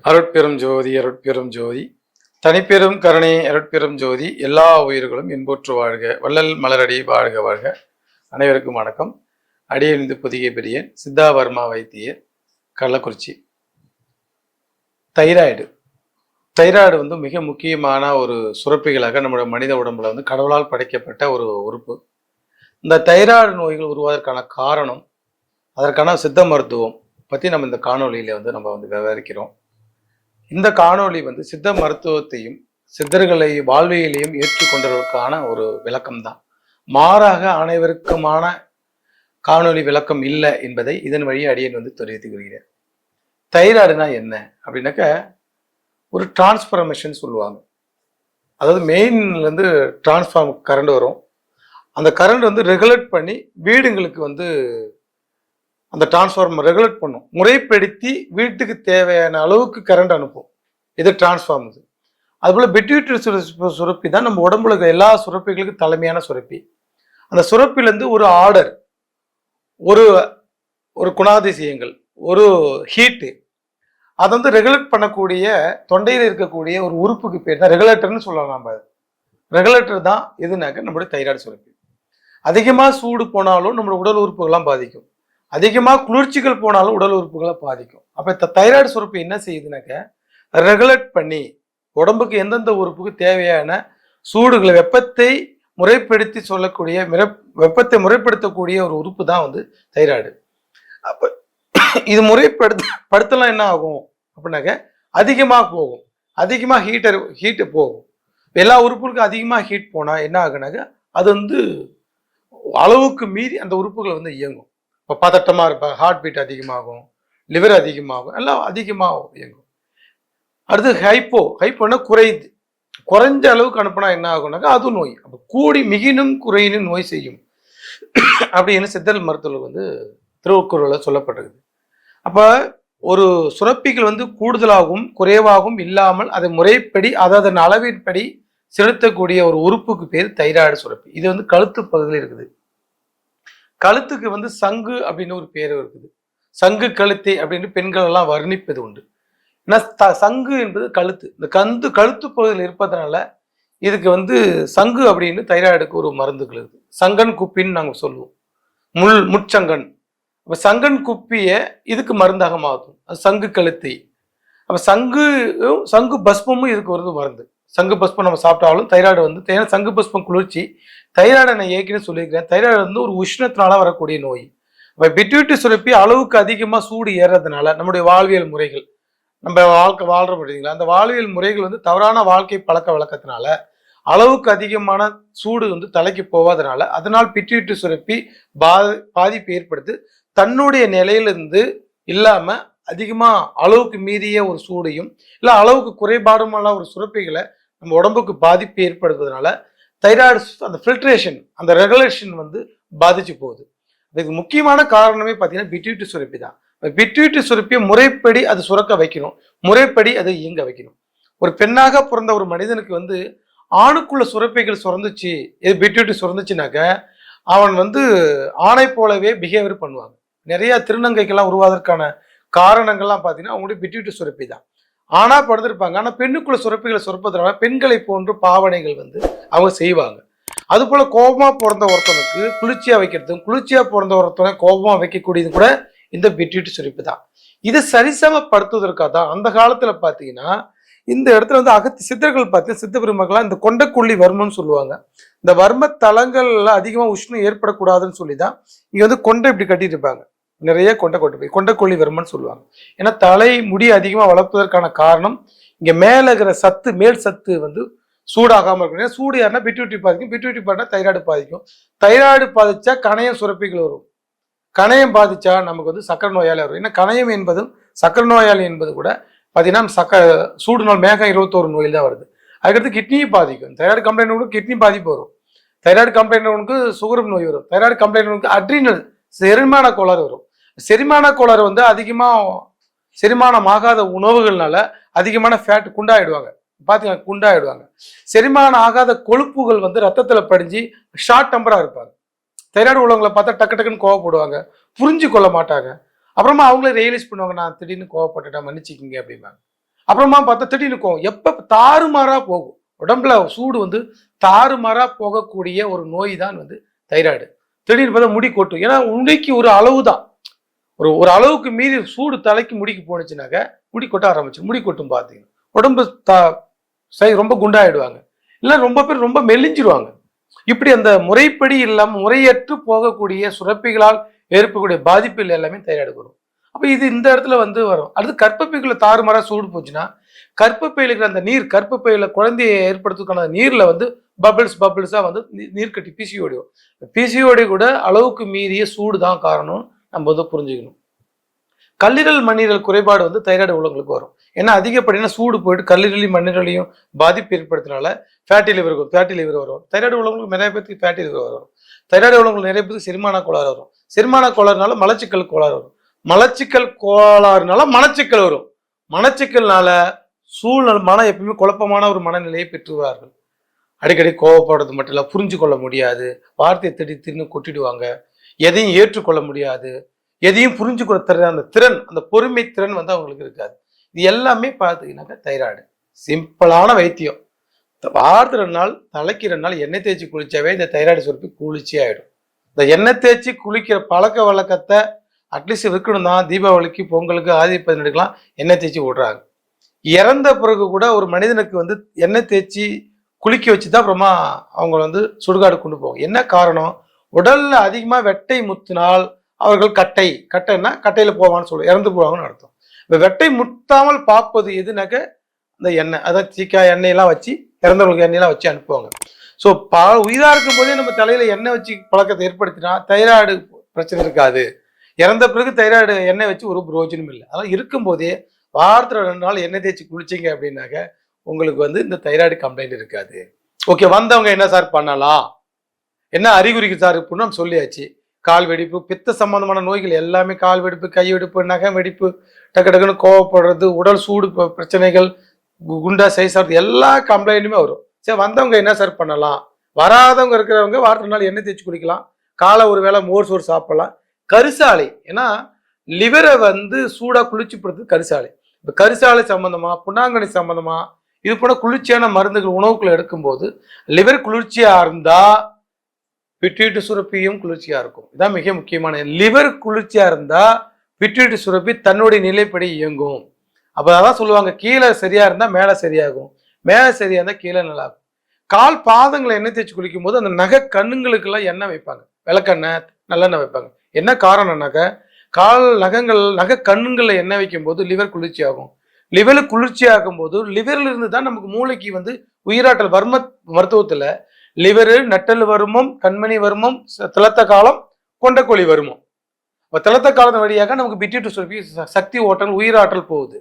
அருட்பெரும் ஜோதி அருட்பெரும் ஜோதி தனிப்பெரும் கருணை அருட்பெரும் ஜோதி எல்லா உயிர்களும் இன்போற்று வாழ்க வள்ளல் மலரடி வாழ்க வாழ்க. அனைவருக்கும் வணக்கம். அடியணிந்து புதிய பெரியன் சித்தாவர்மா வைத்தியர், கள்ளக்குறிச்சி. தைராய்டு மிக முக்கியமான ஒரு சுரப்பிகளாக நம்முடைய மனித உடம்புல கடவுளால் படைக்கப்பட்ட ஒரு உறுப்பு. இந்த தைராய்டு நோய்கள் உருவாவதற்கான காரணம், அதற்கான சித்த மருத்துவம் பற்றி நம்ம இந்த காணொலியில நம்ம விவரிக்கிறோம். இந்த காணொளி சித்த மருத்துவத்தையும் சித்தர்களை வாழ்வியலையும் ஏற்றுக்கொண்டதற்கான ஒரு விளக்கம் தான். மாறாக அனைவருக்குமான காணொளி விளக்கம் இல்லை என்பதை இதன் வழி அடியேன் தெரிவித்துக் கொள்கிறேன். தைராய்டுனா என்ன அப்படின்னாக்க, ஒரு டிரான்ஸ்ஃபர்மேஷன் சொல்லுவாங்க. அதாவது மெயின்லேருந்து டிரான்ஸ்ஃபார்ம் கரண்ட் வரும். அந்த கரண்ட் ரெகுலேட் பண்ணி வீடுங்களுக்கு அந்த டிரான்ஸ்ஃபார்மர் ரெகுலேட் பண்ணும், முறைப்படுத்தி வீட்டுக்கு தேவையான அளவுக்கு கரண்ட் அனுப்பும். இது டிரான்ஸ்ஃபார்ம். அதுபோல் பிட்யூட்டரி சுரப்பி தான் நம்ம உடம்புல எல்லா சுரப்பிகளுக்கும் தலைமையான சுரப்பி. அந்த சுரப்பிலேருந்து ஒரு ஆர்டர், ஒரு ஒரு குணாதிசயங்கள், ஒரு ஹீட்டு, அதை ரெகுலேட் பண்ணக்கூடிய தொண்டையில் இருக்கக்கூடிய ஒரு உறுப்புக்கு பேர் தான் ரெகுலேட்டர்னு சொல்லலாம். நம்ம ரெகுலேட்டர் தான் எதுனாக்க நம்மளுடைய தைராய்டு சுரப்பி. அதிகமாக சூடு போனாலும் நம்மளோட உடல் உறுப்புகள்லாம் பாதிக்கும், அதிகமாக குளிர்ச்சிகள் போனாலும் உடல் உறுப்புகளை பாதிக்கும். அப்போ இந்த தைராய்டு சுரப்பி என்ன செய்யுதுனாக்க, ரெகுலேட் பண்ணி உடம்புக்கு எந்தெந்த உறுப்புக்கு தேவையான சூடுகளை, வெப்பத்தை முறைப்படுத்தி சொல்லக்கூடிய வெப்பத்தை முறைப்படுத்தக்கூடிய ஒரு உறுப்பு தான் தைராய்டு. அப்போ இது முறைப்படுத்தலாம் என்ன ஆகும் அப்படின்னாக்க, அதிகமாக போகும், அதிகமாக ஹீட்டு போகும். எல்லா உறுப்புகளுக்கும் அதிகமாக ஹீட் போனால் என்ன ஆகுனாக்க, அது அளவுக்கு மீறி அந்த உறுப்புகள் இயங்கும். இப்போ பதட்டமாக இருப்பாங்க, ஹார்ட் பீட் அதிகமாகும், லிவர் அதிகமாகும், எல்லாம் அதிகமாக இயங்கும். அடுத்து ஹைப்போனா குறைஞ்ச அளவுக்கு அனுப்புனா என்ன ஆகும்னாக்கா அது நோய். அப்போ கூடி மிகினும் குறையினும் நோய் செய்யும் அப்படின்னு சித்தர் மருத்துவர்கள் திருக்குறளில் சொல்லப்பட்டிருக்கு. அப்போ ஒரு சுரப்பிகள் கூடுதலாகவும் குறைவாகவும் இல்லாமல் அதை முறைப்படி, அதாவது அளவின்படி செலுத்தக்கூடிய ஒரு உறுப்புக்கு பேர் தைராய்டு சுரப்பி. இது கழுத்து பகுதியில் இருக்குது. கழுத்துக்கு சங்கு அப்படின்னு ஒரு பேர் இருக்குது. சங்கு கழுத்தை அப்படின்னு பெண்கள் எல்லாம் வர்ணிப்பது உண்டு. ஏன்னா சங்கு என்பது கழுத்து. இந்த கழுத்து பகுதியில் இருப்பதனால இதுக்கு சங்கு அப்படின்னு தைராய்டுக்கு ஒரு மருந்துகள் இருக்கு. சங்கன் குப்பின்னு நாங்கள் சொல்லுவோம், முட்சங்கன். அப்போ சங்கன் குப்பியை இதுக்கு மருந்தாக மாற்றும், அது சங்கு கழுத்தை. அப்போ சங்கு பஸ்பமும் இதுக்கு மருந்து. சங்கு பஸ்பம் நம்ம சாப்பிட்டாலும் தைராய்டு சங்கு பஸ்பம் குளிர்ச்சி. தைராய்டு நான் ஏற்கனவே சொல்லியிருக்கிறேன், தைராய்டு ஒரு உஷ்ணத்தினால வரக்கூடிய நோய். இப்போ பிட்யூட்டரி சுரப்பி அளவுக்கு அதிகமாக சூடு ஏறதுனால நம்முடைய வாழ்வியல் முறைகள், நம்ம வாழ்க்கை வாழ்ற முடியுங்களா, அந்த வாழ்வியல் முறைகள் தவறான வாழ்க்கை பழக்க வழக்கத்தினால அளவுக்கு அதிகமான சூடு தலைக்கு போவதனால, அதனால் பிட்யூட்டரி சுரப்பி பாதிப்பு ஏற்படுத்து. தன்னுடைய நிலையிலிருந்து இல்லாம அதிகமா அளவுக்கு மீறிய ஒரு சூடையும் இல்லை அளவுக்கு குறைபாடுமான ஒரு சுரப்பிகளை நம்ம உடம்புக்கு பாதிப்பு ஏற்படுவதனால தைராய்டு அந்த ஃபில்ட்ரேஷன், அந்த ரெகுலேஷன் பாதிச்சு போகுது. அதுக்கு முக்கியமான காரணமே பார்த்தீங்கன்னா பிட்யூட்டரி சுரப்பி தான். பிட்யூட்டரி சுரப்பியை முறைப்படி அது சுரக்க வைக்கணும், முறைப்படி அதை இயங்க வைக்கணும். ஒரு பெண்ணாக பிறந்த ஒரு மனிதனுக்கு ஆணுக்குள்ள சுரப்பிகள் சுரந்துச்சு, இது பிட்யூட்டரி சுரந்துச்சுனாக்க அவன் ஆணை போலவே பிஹேவியர் பண்ணுவாங்க. நிறைய திருநங்கைக்கெல்லாம் உருவாவதற்கான காரணங்கள்லாம் பார்த்தீங்கன்னா அவங்களுடைய பிட்யூட்டரி சுரப்பி தான். ஆணா படுத்திருப்பாங்க, ஆனால் பெண்ணுக்குள்ள சுரப்பிகளை சுரப்பதனால பெண்களை போன்று பாவனைகள் அவங்க செய்வாங்க. அது போல கோபமா பிறந்த ஒருத்தனுக்கு குளிர்ச்சியா வைக்கிறதும், குளிர்ச்சியா பிறந்த ஒருத்தனை கோபமா வைக்கக்கூடியது கூட இந்த பிட்யூட்டரி சுரப்பி தான். இதை சரிசமப்படுத்துவதற்காக தான் அந்த காலத்துல பார்த்தீங்கன்னா இந்த இடத்துல சித்தர்கள் பார்த்தீங்கன்னா, சித்த பெருமக்கள்லாம் இந்த கொண்டக்கொல்லி வர்மம்னு சொல்லுவாங்க. இந்த வர்ம தலங்கள்ல அதிகமாக உஷ்ணம் ஏற்படக்கூடாதுன்னு சொல்லி தான் இங்க கொண்டை இப்படி கட்டிட்டு இருப்பாங்க. நிறைய கொண்டக்கொல்லி வர்மம்னு சொல்லுவாங்க. ஏன்னா தலை முடி அதிகமாக வளர்ப்பதற்கான காரணம் இங்க மேல இருக்கிற சத்து, மேல் சத்து சூடாகாமல் இருக்கும். சூடு யாருன்னா பிட்யூட்டரி பாதிக்கும், பிட்யூட்டரி பாதினா தைராய்டு பாதிக்கும். தைராய்டு பாதிச்சா கணையம் சுரப்பிகள் வரும், கணையம் பாதிச்சா நமக்கு சக்கரை நோயாளி வரும். ஏன்னா கணையம் என்பதும் சக்கரை நோயாளி என்பது கூட பார்த்தீங்கன்னா சூடு நோய் மேகம் 21 நோயில் தான் வருது. அதுக்கடுத்து கிட்னியை பாதிக்கும். தைராய்டு கம்ப்ளைண்ட் கிட்னி பாதிப்பு வரும். தைராய்டு கம்ப்ளைண்ட் சுகர் நோய் வரும். தைராய்டு கம்ப்ளைண்ட் அட்ரினல் செரிமான கோளாறு வரும். செரிமான கோளாறு அதிகமாக செரிமானம் ஆகாத உணவுகள்னால அதிகமான ஃபேட் குண்டாயிடுவாங்க. பார்த்தீங்கன்னா குண்டாயிடுவாங்க. செரிமானம் ஆகாத கொழுப்புகள் ரத்தத்தில் படிஞ்சு ஷார்ட் டெம்பராக இருப்பாங்க. தைராய்டு உள்ளவங்களை பார்த்தா டக்கு டக்குன்னு கோவப்படுவாங்க, புரிஞ்சு கொள்ள மாட்டாங்க. அப்புறமா அவங்களே ரியலைஸ் பண்ணுவாங்க, நான் திடீர்னு கோவப்பட்டுட்டேன், மன்னிச்சிக்கிங்க அப்படிம்பாங்க. அப்புறமா பார்த்தா திடீர்னு இருக்கும் எப்ப தாறுமாறா போகும். உடம்புல சூடு வந்து தாறுமாறா போகக்கூடிய ஒரு நோய் தான் வந்து தைராய்டு. திடீர்னு பார்த்தா முடி கொட்டும். ஏன்னா முடிக்கு ஒரு அளவு தான். ஒரு ஒரு அளவுக்கு மீறி சூடு தலைக்கு முடிக்கு போனுச்சுனாக்க முடி கொட்ட ஆரம்பிச்சு. முடி கொட்டும் பார்த்தீங்கன்னா உடம்பு ரொம்ப குண்டாயிடுவாங்க. இல்லை ரொம்ப பேர் ரொம்ப மெலிஞ்சிருவாங்க. இப்படி அந்த முறைப்படி இல்லாமல் முறையற்று போகக்கூடிய சுரப்பிகளால் ஏற்படக்கூடிய பாதிப்புகள் எல்லாமே தைராய்டு வரும். அப்போ இது இந்த இடத்துல வந்து வரும். அடுத்து கர்ப்பப்பைக்குள்ள தாறுமாறா சூடு போச்சுன்னா கர்ப்பப்பையில் இருக்கிற அந்த நீர், கர்ப்பப்பையில குழந்தையை ஏற்படுத்துக்கான நீர்ல வந்து பபிள்ஸா வந்து நீர் கட்டி பிசிஓடி வரும். பிசிஓடி கூட அளவுக்கு மீறிய சூடு தான் காரணம் நம்ம வந்து புரிஞ்சுக்கணும். கல்லீரல் மண்ணீரல் குறைபாடு வந்து தைராய்டு உள்ளவங்களுக்கு வரும். ஏன்னா அதிகப்படியான சூடு போயிட்டு கல்லீரலையும் மண்ணீரலையும் பாதிப்பு ஏற்படுத்தினால ஃபேட்டி லிவர் வரும். தைராய்டு உள்ளவங்களுக்கு நிறைய பேருக்கு ஃபேட்டி லிவர் வரும். தைராய்டு உள்ளவங்களுக்கு நிறைய பேருக்கு செரிமான கோளாறு வரும். செரிமான கோளாறுனால மலச்சிக்கல் கோளாறு வரும். மலச்சிக்கல் கோளாறுனால மனச்சிக்கல் வரும். மனச்சிக்கல்னால மனம் எப்பவுமே குழப்பமான ஒரு மனநிலையை பெற்றுவார்கள். அடிக்கடி கோவப்படுறது மட்டும் இல்லை, புரிஞ்சு கொள்ள முடியாது, வார்த்தையை திடீர்னு கொட்டிடுவாங்க, எதையும் ஏற்றுக்கொள்ள முடியாது, எதையும் புரிஞ்சு கொடுத்துற அந்த திறன், அந்த பொறுமை திறன் வந்து அவங்களுக்கு இருக்காது. இது எல்லாமே பார்த்தீங்கன்னாக்கா தைராய்டு. சிம்பிளான வைத்தியம். வாரத்து 2 நாள் தலைக்கு 2 நாள் எண்ணெய் தேய்ச்சி குளிச்சாவே இந்த தைராய்டு சுரப்பி குளிர்ச்சி ஆயிடும். இந்த எண்ணெய் தேய்ச்சி குளிக்கிற பழக்க வழக்கத்தை அட்லீஸ்ட் இருக்கணும் தான். தீபாவளிக்கு, பொங்கலுக்கு, ஆதி 18க்குலாம் எண்ணெய் தேய்ச்சி விடுறாங்க. இறந்த பிறகு கூட ஒரு மனிதனுக்கு வந்து எண்ணெய் தேய்ச்சி குளிக்க வச்சு தான் அப்புறமா அவங்க வந்து சுடுகாடு கொண்டு போவாங்க. என்ன காரணம்? உடல்ல அதிகமாக வெட்டை முத்தினால் அவர்கள் கட்டைன்னா கட்டையில போவான்னு சொல்லுவோம், இறந்து போவாங்கன்னு அர்த்தம். இப்போ வெட்டை முத்தாமல் பார்ப்பது எதுனாக்க இந்த எண்ணெய், அதான் சீக்கா எண்ணெயெல்லாம் வச்சு இறந்தவங்களுக்கு எண்ணெயெல்லாம் வச்சு அனுப்புவாங்க. ஸோ உயிராக இருக்கும் போதே நம்ம தலையில எண்ணெய் வச்சு பழக்கத்தை ஏற்படுத்தினா தைராய்டு பிரச்சனை இருக்காது. இறந்த பிறகு தைராய்டு எண்ணெய் வச்சு ஒரு பிரயோஜனம் இல்லை. அதெல்லாம் இருக்கும்போதே வாரத்தில் 2 நாள் எண்ணெய் தேய்ச்சி குளிச்சிங்க அப்படின்னாக்க உங்களுக்கு வந்து இந்த தைராய்டு கம்ப்ளைண்ட் இருக்காது. ஓகே, வந்தவங்க என்ன சார் பண்ணலாம், என்ன அறிகுறிக்கு சார் இருக்குன்னு நம்ம சொல்லியாச்சு. கால் வெடிப்பு, பித்த சம்பந்தமான நோய்கள் எல்லாமே, கால் வெடிப்பு, கை வெடிப்பு, நகம் வெடிப்பு, டக்கு டக்குன்னு கோவப்படுறது, உடல் சூடு பிரச்சனைகள், குண்டா சைஸ் ஆகிறது, எல்லா கம்ப்ளைண்ட்டுமே வரும். சரி, வந்தவங்க என்ன சார் பண்ணலாம்? வராதவங்க இருக்கிறவங்க வாரத்தில் நாள் எண்ணெய் தேய்ச்சி குடிக்கலாம். காலை ஒரு வேளை மோர் சோறு சாப்பிடலாம். கரிசாலை, ஏன்னா லிவரை வந்து சூடாக குளிர்ச்சிப்படுறது கரிசாலை. இப்போ கரிசாலை சம்பந்தமா, புண்ணாங்கனி சம்பந்தமா, இது போல குளிர்ச்சியான மருந்துகள் உணவுக்குள்ள எடுக்கும்போது லிவர் குளிர்ச்சியா இருந்தா பிட்யூட்டரி சுரப்பியும் குளிர்ச்சியா இருக்கும். இதான் மிக முக்கியமான. லிவர் குளிர்ச்சியா இருந்தா பிட்யூட்டரி சுரப்பி தன்னுடைய நிலைப்படி இயங்கும். அப்போ அதான் சொல்லுவாங்க, கீழே சரியா இருந்தா மேலே சரியாகும், மேலே சரியா இருந்தா கீழே நல்லா இருக்கும். கால் பாதங்களை எண்ணெய் தேய்ச்சி குளிக்கும் போது அந்த நகை கண்ணுங்களுக்கெல்லாம் எண்ணெய் வைப்பாங்க, விளக்கெண்ணெய், நல்லெண்ணெய் வைப்பாங்க. என்ன காரணம்னாக்க கால் நகை கண்ணுங்களை எண்ணெய் வைக்கும் போது லிவர் குளிர்ச்சி ஆகும். லிவர் குளிர்ச்சி ஆகும் போது லிவர்ல இருந்து தான் நமக்கு மூளைக்கு வந்து உயிராற்றல். மருத்துவத்துல லிவரு, நட்டல் வருமம், கண்மணி வருமம், திளத்த காலம், கொண்டக்கோழி வருமம். அப்போ திளத்த காலத்தின் வழியாக நமக்கு பிட்யூட்டரி சுரப்பி சக்தி ஓட்டல், உயிராற்றல் போகுது.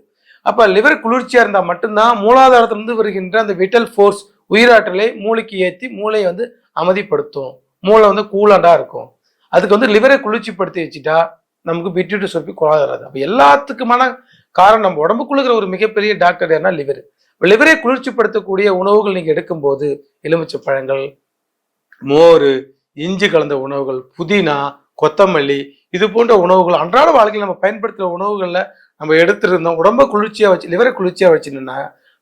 அப்ப லிவர் குளிர்ச்சியா இருந்தா மட்டும்தான் மூலாதாரத்திலிருந்து வருகின்ற அந்த விட்டல் ஃபோர்ஸ், உயிராற்றலை மூளைக்கு ஏற்றி மூளையை வந்து அமைதிப்படுத்தும். மூளை வந்து கூலாண்டா இருக்கும். அதுக்கு வந்து லிவரை குளிர்ச்சிப்படுத்தி வச்சுட்டா நமக்கு பிட்யூட்டரி சுரப்பி கோளாறாது. அப்போ எல்லாத்துக்குமான காரணம் நம்ம உடம்புக்குள்ள ஒரு மிகப்பெரிய டாக்டர் யாருன்னா லிவர். லிவரை குளிர்ச்சிப்படுத்தக்கூடிய உணவுகள் நீங்க எடுக்கும்போது எலுமிச்சை பழங்கள், மோர், இஞ்சி கலந்த உணவுகள், புதினா, கொத்தமல்லி, இது போன்ற உணவுகள் அன்றாட வாழ்க்கையில் நம்ம பயன்படுத்துகிற உணவுகளில் நம்ம எடுத்துருந்தோம். உடம்பை குளிர்ச்சியாக வச்சு லிவரை குளிர்ச்சியாக வச்சுருந்தோம்னா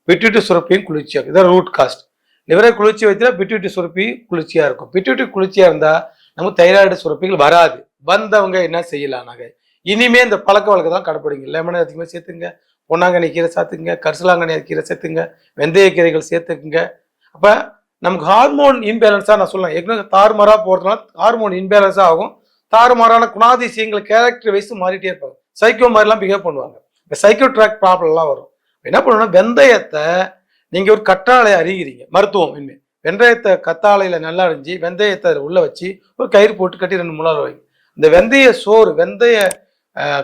பிட்யூட்டரி சுரப்பியும் குளிர்ச்சியாக, இதான் ரூட் காஸ்ட். லிவரை குளிர்ச்சி வச்சுனா பிட்யூட்டரி சுரப்பி குளிர்ச்சியாக இருக்கும். பிட்யூட்டரி குளிர்ச்சியாக இருந்தால் நமக்கு தைராய்டு சுரப்பிகள் வராது. வந்தவங்க என்ன செய்யலாம்னாங்க, இனிமே இந்த பழக்க வழக்கத்தான் கடைப்பிடிங்க. லெமனை அதிகமாக சேர்த்துங்க, பொன்னாங்கண்ணி கீரை சேர்த்துங்க, கரிசலாங்கண்ணி கீரை சேர்த்துங்க, வெந்தய கீரைகள் சேர்த்துக்குங்க. அப்போ நமக்கு ஹார்மோன் இன்பேலன்ஸாக நான் சொல்லலாம். ஏற்கனவே தாறுமாறாக போகிறதுனால ஹார்மோன் இன்பேலன்ஸாக ஆகும். தாறுமாறான குணாதிசயங்கள், கேரக்டர் வைஸ் மாறிட்டே இருப்பாங்க. சைக்கோ மாதிரிலாம் பிஹேவ் பண்ணுவாங்க. இப்போ சைக்கோ ட்ராக் ப்ராப்ளம்லாம் வரும். என்ன பண்ணணும்னா, வெந்தயத்தை நீங்கள் ஒரு கற்றாழை அறிகிறீங்க, மருத்துவம் இனிமேல் வெந்தயத்தை கத்தாழையில் நல்லா அரிஞ்சு வெந்தயத்தை உள்ள வச்சு ஒரு கயிறு போட்டு கட்டி 2 3 நாள் வைங்க. இந்த வெந்தய சோறு, வெந்தய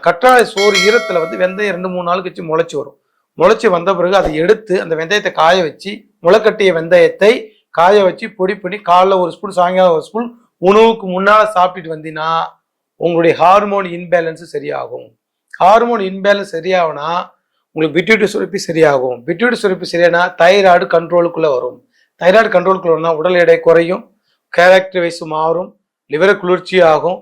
கற்றாழை சோறு ஈரத்தில் வந்து வெந்தயம் 2 3 நாளுக்கு வச்சு முளைச்சி வரும். முளைச்சி வந்த பிறகு அதை எடுத்து அந்த வெந்தயத்தை காய வச்சு, முளைக்கட்டிய வெந்தயத்தை காய வச்சு பொடி பண்ணி காலைல 1 ஸ்பூன், சாயங்காலம் 1 ஸ்பூன் உணவுக்கு முன்னால் சாப்பிட்டுட்டு வந்தீங்கன்னா உங்களுடைய ஹார்மோன் இன்பேலன்ஸு சரியாகும். ஹார்மோன் இன்பேலன்ஸ் சரியாகும்னா உங்களுக்கு பிட்யூட்டரி சுரப்பி சரியாகும். பிட்யூட்டரி சுரப்பி சரியானா தைராய்டு கண்ட்ரோலுக்குள்ளே வரும். தைராய்டு கண்ட்ரோலுக்குள்ள வரணும்னா உடல் எடை குறையும், கேரக்டர் வைஸ் மாறும், லிவரை குளிர்ச்சி ஆகும்.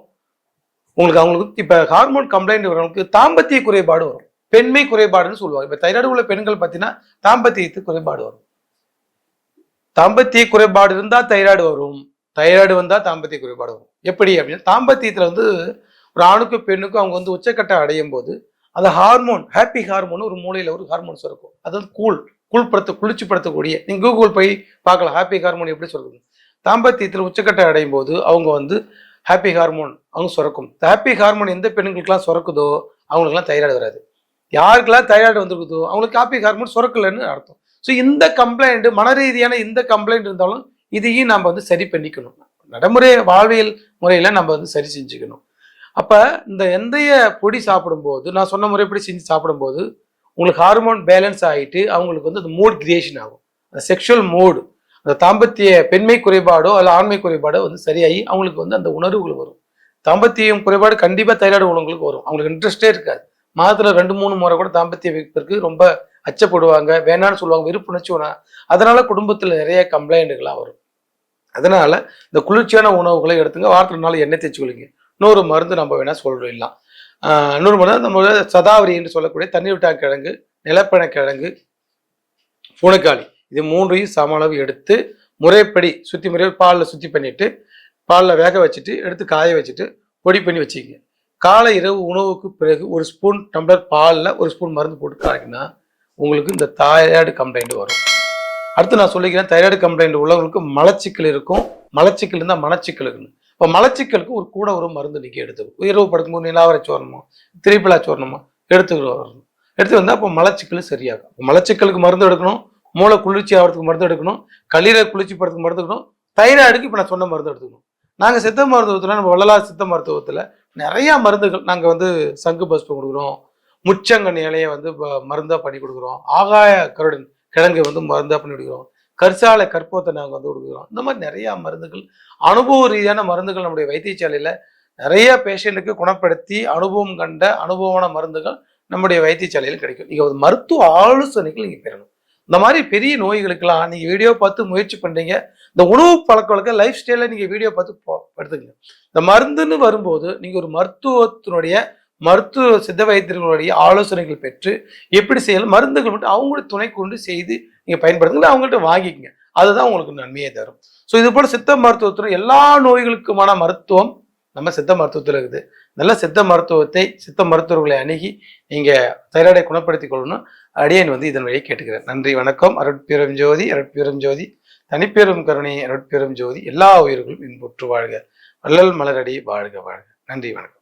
அவங்களுக்கு இப்போ ஹார்மோன் கம்ப்ளைண்ட் வரவங்களுக்கு தாம்பத்திய குறைபாடு வரும். பெண்மை குறைபாடுன்னு சொல்லுவாங்க. இப்ப தைராய்டு உள்ள பெண்கள் பார்த்தீங்கன்னா தாம்பத்தியத்து குறைபாடு வரும். தாம்பத்திய குறைபாடு இருந்தா தைராய்டு வரும். தைராய்டு வந்தா தாம்பத்திய குறைபாடு வரும். எப்படி அப்படின்னா தாம்பத்தியத்துல வந்து ஒரு ஆணுக்கும் பெண்ணுக்கும் அவங்க வந்து உச்சக்கட்டம் அடையும் போது அந்த ஹார்மோன் ஹாப்பி ஹார்மோன் ஒரு மூலையில ஒரு ஹார்மோன்ஸ் இருக்கும். அது வந்து குளிர்ச்சிப்படுத்தக்கூடிய நீங்க கூகுள் போய் பார்க்கலாம் ஹாப்பி ஹார்மோன் எப்படி சொல்றது. தாம்பத்தியத்தில் உச்சக்கட்டம் அடையும் போது அவங்க வந்து ஹாப்பி ஹார்மோன் அவங்க சுரக்கும். ஹாப்பி ஹார்மோன் எந்த பெண்களுக்கெல்லாம் சுரக்குதோ அவங்களுக்குலாம் தைராய்டு வராது. யாருக்கெல்லாம் தைராய்டு வந்துருக்குதோ அவங்களுக்கு ஹாப்பி ஹார்மோன் சுரக்கலன்னு அர்த்தம். ஸோ இந்த கம்ப்ளைண்ட் மன ரீதியான இந்த கம்ப்ளைண்ட் இருந்தாலும் இதையும் நம்ம வந்து சரி பண்ணிக்கணும். நடைமுறை வாழ்வியல் முறையில நம்ம வந்து சரி செஞ்சுக்கணும். அப்ப இந்த வெந்தய பொடி சாப்பிடும்போது நான் சொன்ன முறைப்படி செஞ்சு சாப்பிடும்போது உங்களுக்கு ஹார்மோன் பேலன்ஸ் ஆகிட்டு அவங்களுக்கு வந்து அந்த மூட் கிரியேஷன் ஆகும். அந்த செக்ஷுவல் மூடு அந்த தாம்பத்திய பெண்மை குறைபாடோ அல்ல ஆண்மை குறைபாடோ வந்து சரியாகி அவங்களுக்கு வந்து அந்த உணர்வுகள் வரும். தாம்பத்தியம் குறைபாடு கண்டிப்பா தைராய்டு உள்ளவங்களுக்கு வரும். அவங்களுக்கு இன்ட்ரெஸ்டே இருக்காது. மாதத்துல 2-3 முறை கூட தாம்பத்திய வைப்பதற்கு ரொம்ப அச்சப்படுவாங்க, வேணான்னு சொல்லுவாங்க, விருப்புணர்ச்சி வேணா. அதனால குடும்பத்துல நிறைய கம்ப்ளைண்ட்டுகள்லாம் வரும். அதனால இந்த குளிர்ச்சியான உணவுகளை எடுத்துங்க. வாரத்துல 4 எண்ணெய் தேய்ச்சி கொள்ளுங்க. இன்னொரு மருந்து நம்ம வேணா சொல்லிடலாம். இன்னொரு மருந்து நம்ம சதாவரி என்று சொல்லக்கூடிய தண்ணீர் விட்டா கிழங்கு, நிலப்பன கிழங்கு, பூனைக்காளி இது 3ஐயும் சம அளவு எடுத்து முறைப்படி சுத்தி முறையாக பாலில் சுத்தி பண்ணிட்டு பாலில் வேக வச்சுட்டு எடுத்து காய வச்சுட்டு பொடி பண்ணி வச்சுக்கங்க. காலை இரவு உணவுக்கு பிறகு ஒரு ஸ்பூன் டம்ளர் பாலில் ஒரு ஸ்பூன் மருந்து போட்டு காய்க்கினா உங்களுக்கு இந்த தைராய்டு கம்ப்ளைண்ட் வரும். அடுத்து நான் சொல்லிக்கிறேன், தைராய்டு கம்ப்ளைண்ட் உள்ளவங்களுக்கு மலச்சிக்கல் இருக்கும். மலச்சிக்கல் இருந்தால் மனச்சிக்கல் இருக்குன்னு. இப்போ மலச்சிக்கலுக்கு ஒரு மருந்து நீங்கள் எடுத்துக்கணும். இரவு படுக்கும்போது நிலாவரைச்சி வரணுமா, திரிப்பிளாச்சி வரணுமா எடுத்துக்கிட்டு வரணும். எடுத்து வந்தால் அப்போ மலச்சிக்கல் சரியாகும். மலச்சிக்கலுக்கு மருந்து எடுக்கணும், மூளை குளிர்ச்சி ஆகிறதுக்கு மருந்து எடுக்கணும், கல்லீரல் குளிர்ச்சி படுறதுக்கு மருந்து எடுக்கணும், தைராய்டுக்கு இப்போ நான் சொன்ன மருந்து எடுத்துக்கணும். நாங்கள் சித்த மருத்துவத்தில் நம்ம வள்ளலார் சித்த மருத்துவத்தில் நிறையா மருந்துகள் நாங்கள் வந்து சங்கு பஸ்பம் கொடுக்குறோம், முச்சங்கன் இலையை வந்து மருந்தாக பண்ணி கொடுக்குறோம், ஆகாய கருடன் கிழங்கு வந்து மருந்தாக பண்ணி கொடுக்குறோம், கற்சாலை கற்பூரத்தை நாங்கள் வந்து கொடுக்குறோம். இந்த மாதிரி நிறையா மருந்துகள் அனுபவ ரீதியான மருந்துகள் நம்முடைய வைத்தியசாலையில் நிறைய பேஷண்ட்டுக்கு குணப்படுத்தி அனுபவம் கண்ட அனுபவமான மருந்துகள் நம்முடைய வைத்தியசாலையில் கிடைக்கும். நீங்கள் ஒரு மருத்துவ ஆலோசனைகள் நீங்கள் பெறணும். இந்த மாதிரி பெரிய நோய்களுக்கெல்லாம் நீங்கள் வீடியோ பார்த்து முயற்சி பண்ணுறீங்க. இந்த உணவு பழக்க வழக்க லைஃப் ஸ்டைலில் நீங்கள் வீடியோ பார்த்து எடுத்துக்கங்க. இந்த மருந்துன்னு வரும்போது நீங்கள் ஒரு மருத்துவ சித்த வைத்தியர்களுடைய ஆலோசனைகள் பெற்று எப்படி செய்யலாம் மருந்துகள் மட்டும் அவங்களுடைய துணை கொண்டு செய்து நீங்கள் பயன்படுத்துங்க, அவங்கள்ட்ட வாங்கிக்கங்க. அதுதான் உங்களுக்கு நன்மையை தரும். ஸோ இது போல சித்த மருத்துவத்தில் எல்லா நோய்களுக்குமான மருத்துவம் நம்ம சித்த மருத்துவத்தில் இருக்குது. நல்ல சித்த மருத்துவர்களை அணுகி நீங்கள் தைராய்டை குணப்படுத்திக் கொள்ளணும். அடியேன் வந்து இதன் வழியை கேட்டுக்கிறேன். நன்றி, வணக்கம். அருட்பெரும் ஜோதி, தனிப்பெரும் கருணை, அருட்பெரும் ஜோதி. எல்லா உயிர்களும் இன்புற்று வாழ்க. வள்ளல் மலரடி வாழ்க வாழ்க. நன்றி, வணக்கம்.